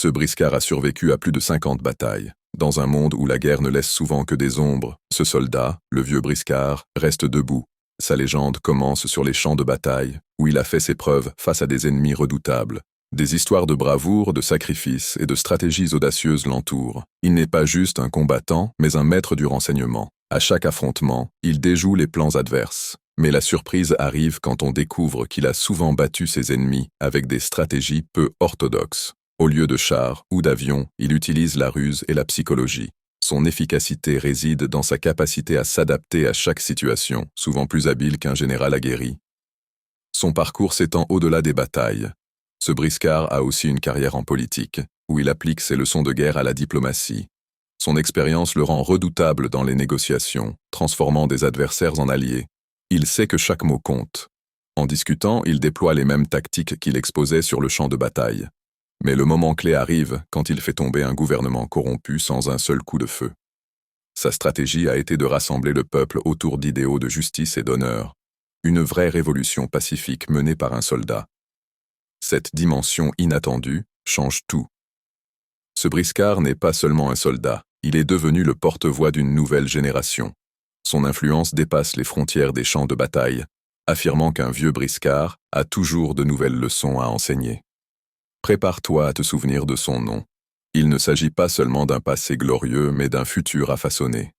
Ce briscard a survécu à plus de 50 batailles. Dans un monde où la guerre ne laisse souvent que des ombres, ce soldat, le vieux briscard, reste debout. Sa légende commence sur les champs de bataille, où il a fait ses preuves face à des ennemis redoutables. Des histoires de bravoure, de sacrifice et de stratégies audacieuses l'entourent. Il n'est pas juste un combattant, mais un maître du renseignement. À chaque affrontement, il déjoue les plans adverses. Mais la surprise arrive quand on découvre qu'il a souvent battu ses ennemis avec des stratégies peu orthodoxes. Au lieu de chars ou d'avions, il utilise la ruse et la psychologie. Son efficacité réside dans sa capacité à s'adapter à chaque situation, souvent plus habile qu'un général aguerri. Son parcours s'étend au-delà des batailles. Ce briscard a aussi une carrière en politique, où il applique ses leçons de guerre à la diplomatie. Son expérience le rend redoutable dans les négociations, transformant des adversaires en alliés. Il sait que chaque mot compte. En discutant, il déploie les mêmes tactiques qu'il exposait sur le champ de bataille. Mais le moment clé arrive quand il fait tomber un gouvernement corrompu sans un seul coup de feu. Sa stratégie a été de rassembler le peuple autour d'idéaux de justice et d'honneur. Une vraie révolution pacifique menée par un soldat. Cette dimension inattendue change tout. Ce briscard n'est pas seulement un soldat, il est devenu le porte-voix d'une nouvelle génération. Son influence dépasse les frontières des champs de bataille, affirmant qu'un vieux briscard a toujours de nouvelles leçons à enseigner. Prépare-toi à te souvenir de son nom. Il ne s'agit pas seulement d'un passé glorieux, mais d'un futur à façonner.